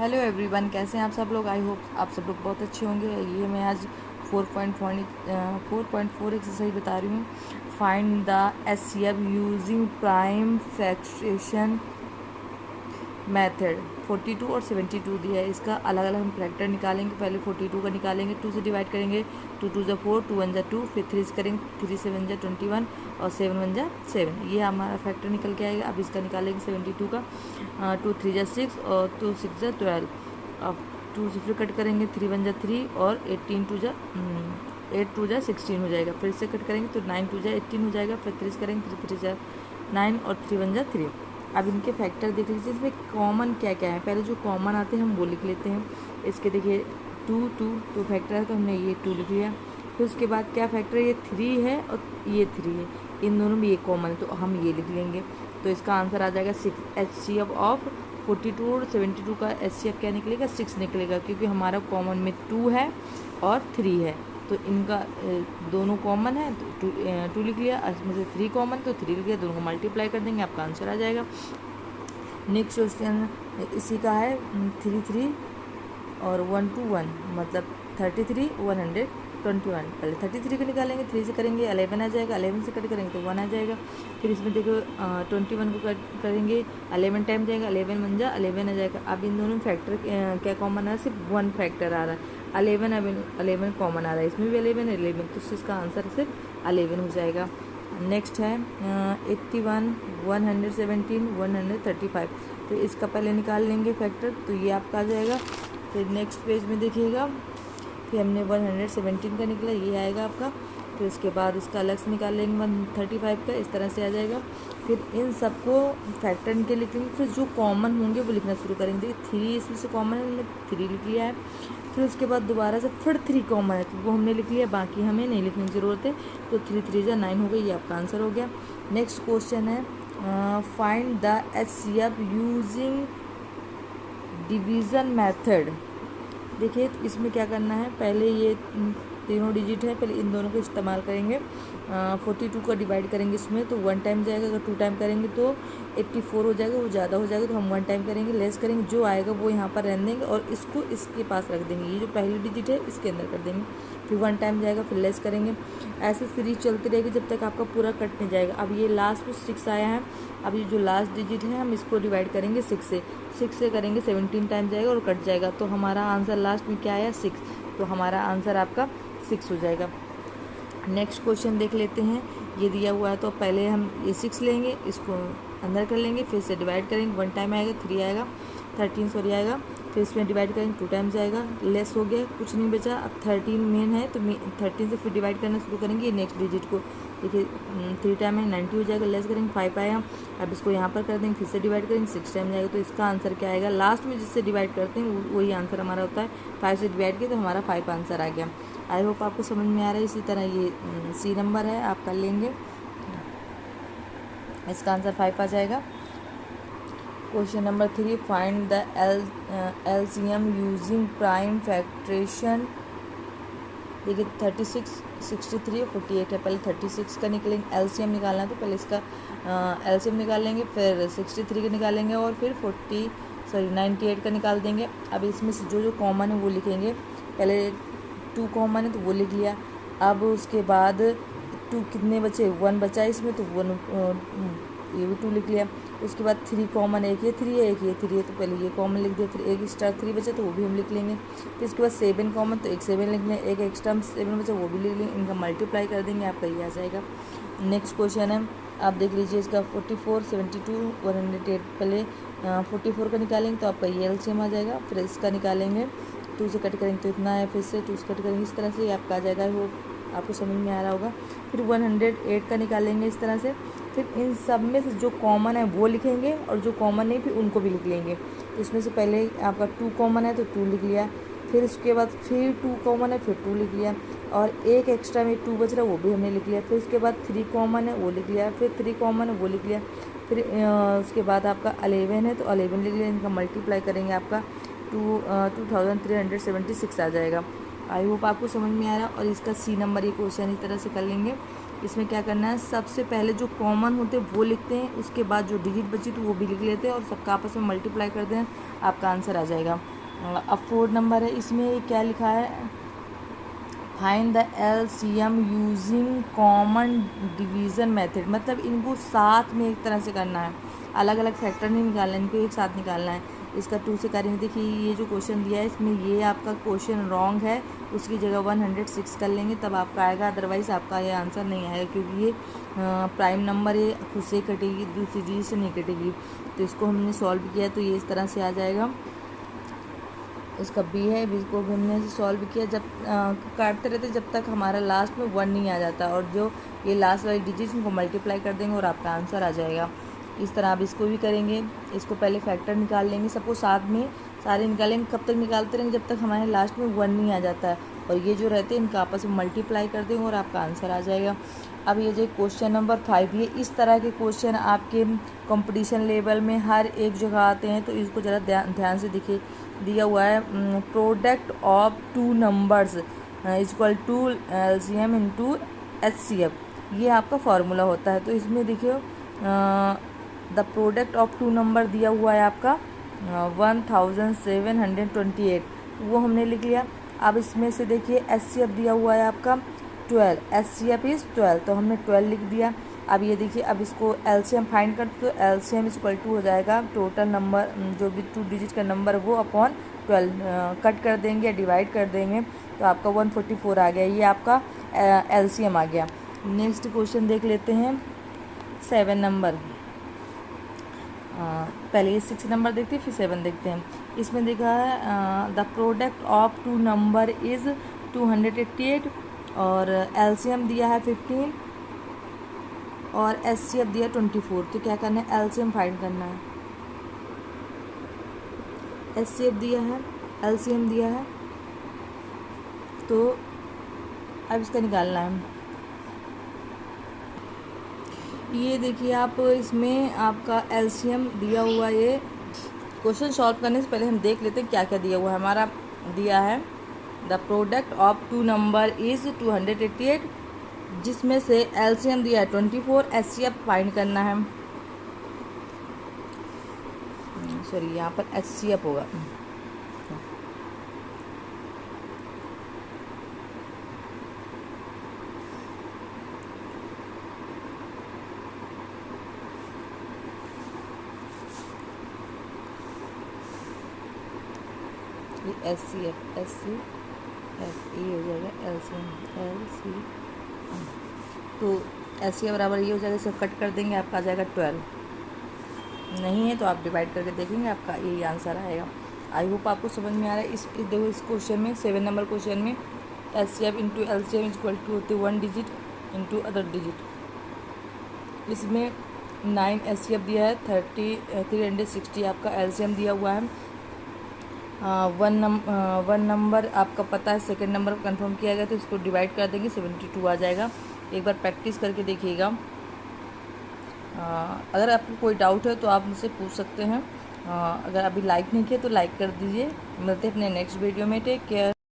Hello everyone, कैसे हैं आप सब लोग। आई होप आप सब लोग बहुत अच्छे होंगे। ये मैं आज 4.4 एक्सरसाइज बता रही हूँ। Find the HCF using prime fraction method. 42 और 72 दिया है। इसका अलग अलग हम फैक्टर निकालेंगे। पहले 42 का निकालेंगे, 2 से डिवाइड करेंगे। 2 2 जा 4, 2 1 जा 2, फिर 3 से करेंगे, 3 7 जा 21 और 7 1 जा 7। ये हमारा फैक्टर निकल के आएगा। अब इसका निकालेंगे 72 का। 2 3 जा 6 और 2 6 जा 12। अब 2 से फिर कट करेंगे, 3 1 जा 3 और 8 2 जा 16 हो जाएगा। फिर से कट करेंगे तो 9 2 जा 18 हो जाएगा। फिर 3 करेंगे, 3 3 जा 9 और 3 1 जा 3। अब इनके फैक्टर देख लीजिए, इसमें कॉमन क्या क्या है। पहले जो कॉमन आते हैं हम वो लिख लेते हैं। इसके देखिए 2 2 तो फैक्टर है, तो हमने ये 2 लिख लिया। फिर उसके बाद क्या फैक्टर है, ये 3 है और ये 3 है। इन दोनों में ये कॉमन है तो हम ये लिख लेंगे। तो इसका आंसर आ जाएगा 6। एचसीएफ ऑफ 42 और 72 का एचसीएफ क्या निकलेगा, 6 निकलेगा, क्योंकि हमारा कॉमन में 2 है और 3 है। तो इनका दोनों कॉमन है तो 2 लिख लिया। इसमें से 3 कॉमन तो 3 लिख लिया। दोनों को मल्टीप्लाई कर देंगे, आपका आंसर आ जाएगा। नेक्स्ट क्वेश्चन इसी का है। 3 3 और 1 2 1 मतलब 33 121। पहले 33 को निकालेंगे, 3 से करेंगे 11 आ जाएगा। 11 से कट करेंगे तो 1 आ जाएगा। फिर इसमें देखो 21 को कट करेंगे, 11 टाइम जाएगा, 11 1 जा 11 आ जाएगा। अब इन दोनों में फैक्टर क्या कॉमन आ रहा है, सिर्फ 1 फैक्टर आ रहा है। 11 कॉमन आ रहा है, इसमें भी 11 तो इसका आंसर सिर्फ 11 हो जाएगा। नेक्स्ट है 81 117 135। तो इसका पहले निकाल लेंगे फैक्टर, तो ये आपका आ जाएगा। फिर नेक्स्ट पेज में देखिएगा, फिर हमने 117 का निकला, ये आएगा आपका। फिर उसके बाद इसका अलग से निकाल लेंगे 135 का, इस तरह से आ जाएगा। फिर इन सबको फैक्टर के लिख लेंगे। फिर जो कॉमन होंगे वो लिखना शुरू करेंगे। देखिए 3 इसमें से कॉमन है, हमने 3 लिख लिया है। फिर उसके बाद दोबारा से फिर 3 कॉमन है तो वो हमने लिख लिया, बाकी हमें नहीं लिखने की ज़रूरत है। तो 3 3 जा 9 हो गई, ये आपका आंसर हो गया। नेक्स्ट क्वेश्चन है find the HCF using division method. देखिए इसमें क्या करना है, पहले ये तीनों डिजिट है, पहले इन दोनों को इस्तेमाल करेंगे। 42 का डिवाइड करेंगे इसमें तो 1 टाइम जाएगा। अगर 2 टाइम करेंगे तो 84 हो जाएगा, वो ज़्यादा हो जाएगा। तो हम 1 टाइम करेंगे, लेस करेंगे, जो आएगा वो यहाँ पर रहने देंगे और इसको इसके पास रख देंगे। ये जो पहली डिजिट है इसके अंदर कर देंगे। फिर 1 टाइम जाएगा, फिर लेस करेंगे। ऐसे सीरीज चलती रहेगी जब तक आपका पूरा कट नहीं जाएगा। अब ये लास्ट में 6 आया है। अब ये जो लास्ट डिजिट है हम इसको डिवाइड करेंगे 6 से करेंगे, 17 टाइम जाएगा और कट जाएगा। तो हमारा आंसर लास्ट में क्या आया, 6। तो हमारा आंसर आपका 6 हो जाएगा। नेक्स्ट क्वेश्चन देख लेते हैं। ये दिया हुआ है तो पहले हम ये 6 लेंगे, इसको अंदर कर लेंगे, फिर से डिवाइड करेंगे। 1 टाइम आएगा, 3 आएगा, 13 आएगा। फिर इसमें डिवाइड करेंगे, 2 टाइम्स आएगा, लेस हो गया, कुछ नहीं बचा। अब 13 मेन है तो 13 से फिर डिवाइड करना शुरू करेंगे नेक्स्ट डिजिट को। देखिए 3 टाइम है, 90 हो जाएगा, लेस करेंगे, 5 आया। अब इसको यहाँ पर कर देंगे, फिर से डिवाइड करेंगे, 6 टाइम जाएगा। तो इसका आंसर क्या आएगा, लास्ट में जिससे डिवाइड करते हैं वही आंसर हमारा होता है। 5 से डिवाइड किया तो हमारा 5 आंसर आ गया। आई होप आपको समझ में आ रहा है। इसी तरह ये सी नंबर है, आप कर लेंगे, इसका आंसर 5 आ जाएगा। Question number 3 find the LCM using prime factorisation. देखिए 36 63 और 48 है। पहले 36 का निकलेंगे, एलसीएम निकालना है तो पहले इसका एलसीएम निकाल लेंगे, फिर 63 का निकालेंगे और फिर 98 का निकाल देंगे। अब इसमें से जो जो कॉमन है वो लिखेंगे। पहले 2 कॉमन है तो वो लिख लिया। अब उसके बाद 2 कितने बचे, 1 बचा इसमें तो 1 ये भी 2 लिख लिया। उसके बाद 3 कॉमन, एक ये 3 है, एक ये 3 है तो पहले ये कॉमन लिख दिया। फिर एक एक्स्ट्रा 3 बचा तो वो भी हम लिख लेंगे। फिर इसके बाद 7 कॉमन तो एक 7 लिख लें, एक एक्स्ट्रा 7 बचा वो भी लिख लेंगे। इनका मल्टीप्लाई कर देंगे, आपका ये आ जाएगा। नेक्स्ट क्वेश्चन है, आप देख लीजिए इसका 44 72 108। पहले 44 का निकालेंगे तो आपका ये एलसीएम आ जाएगा। फिर इसका निकालेंगे, 2 से कट करेंगे तो इतना है, फिर से 2 से कट करेंगे, इस तरह से ये आपका आ जाएगा। वो आपको समझ में आ रहा होगा। फिर 108 का निकालेंगे इस तरह से। फिर इन सब में से जो कॉमन है वो लिखेंगे और जो कॉमन नहीं फिर उनको भी लिख लेंगे। तो इसमें से पहले आपका 2 कॉमन है तो 2 लिख लिया। फिर उसके बाद फिर 2 कॉमन है, फिर 2 लिख लिया और एक एक्स्ट्रा में 2 बच रहा है वो भी हमने लिख लिया। फिर उसके बाद 3 कॉमन है वो लिख लिया, फिर 3 कॉमन है वो लिख लिया। फिर उसके बाद आपका 11 है तो 11 लिख लिया। इनका मल्टीप्लाई करेंगे, आपका 2376 आ जाएगा। आई होप आपको समझ में आ रहा है। और इसका सी नंबर ये क्वेश्चन इस तरह से कर लेंगे। इसमें क्या करना है, सबसे पहले जो कॉमन होते हैं वो लिखते हैं, उसके बाद जो डिजिट बची तो वो भी लिख लेते हैं और सबका आपस में मल्टीप्लाई करते हैं, आपका आंसर आ जाएगा। अब 4 नंबर है, इसमें क्या लिखा है, find the LCM using common division method, मतलब इनको साथ में एक तरह से करना है, अलग अलग फैक्टर नहीं निकालना, इनको एक साथ निकालना है। इसका 2 से करेंगे। देखिए ये जो क्वेश्चन दिया है इसमें ये आपका क्वेश्चन रॉन्ग है, उसकी जगह 106 कर लेंगे तब आपका आएगा, अदरवाइज़ आपका ये आंसर नहीं आएगा, क्योंकि ये प्राइम नंबर है, खुद से कटेगी, दूसरी चीज़ से नहीं कटेगी। तो इसको हमने सॉल्व किया तो ये इस तरह से आ जाएगा। इसका बी है, बी को हमने सॉल्व किया, जब काटते रहते जब तक हमारा लास्ट में 1 नहीं आ जाता, और जो ये लास्ट वाली डिजिट इनको मल्टीप्लाई कर देंगे और आपका आंसर आ जाएगा। इस तरह आप इसको भी करेंगे। इसको पहले फैक्टर निकाल लेंगे, सबको साथ में सारे निकालेंगे, कब तक निकालते रहेंगे जब तक हमारे लास्ट में 1 नहीं आ जाता है, और ये जो रहते हैं इनका आपस में मल्टीप्लाई कर देंगे और आपका आंसर आ जाएगा। अब ये जो क्वेश्चन नंबर 5, ये इस तरह के क्वेश्चन आपके कंपटीशन लेवल में हर एक जगह आते हैं, तो इसको ज़रा ध्यान से देखिए। दिया हुआ है product of 2 numbers equal to LCM into HCF, ये आपका फार्मूला होता है। तो इसमें देखिए द प्रोडक्ट ऑफ 2 नंबर दिया हुआ है आपका 1728, वो हमने लिख लिया। अब इसमें से देखिए HCF दिया हुआ है आपका 12, HCF इज़ 12, तो हमने 12 लिख दिया। अब ये देखिए, अब इसको LCM फाइंड कर, तो LCM इक्वल टू हो जाएगा टोटल नंबर जो भी 2 डिजिट का नंबर वो अपॉन 12 कट कर देंगे या डिवाइड कर देंगे, तो आपका 144 आ गया, ये आपका LCM आ गया। नेक्स्ट क्वेश्चन देख लेते हैं 7 नंबर। पहले ये 6 नंबर देखते हैं फिर 7 देखते हैं। इसमें देखा है the product of 2 number is 288 और LCM दिया है 15 और HCF दिया 24। तो क्या करना है, LCM फाइंड करना है। HCF दिया है, LCM दिया है, तो अब इसका निकालना है। ये देखिए आप, इसमें आपका LCM दिया हुआ, ये क्वेश्चन सॉल्व करने से पहले हम देख लेते हैं क्या क्या दिया हुआ है। हमारा दिया है the product of 2 number is 288, जिसमें से LCM दिया है 24, HCF फाइंड करना है। सॉरी, यहाँ पर HCF होगा। ये HCF ये हो जाएगा LCM। तो HCF बराबर ये हो जाएगा, इसे कट कर देंगे, आपका आ जाएगा 12। नहीं है तो आप डिवाइड करके देखेंगे, आपका यही आंसर आएगा। आई होप आपको समझ में आ रहा है। देखो इस क्वेश्चन में 7 नंबर क्वेश्चन में HCF into LCM equal to होती है 1 डिजिट इंटू अदर डिजिट। इसमें 9 HCF दिया है, 360 आपका LCM दिया हुआ है। 1 नंबर आपका पता है, सेकंड नंबर कंफर्म किया गया, तो इसको डिवाइड कर देंगे 72 आ जाएगा। एक बार प्रैक्टिस करके देखिएगा। अगर आपको कोई डाउट है तो आप मुझसे पूछ सकते हैं। अगर अभी लाइक नहीं किया तो लाइक कर दीजिए। मिलते हैं अपने नेक्स्ट वीडियो में। Take care.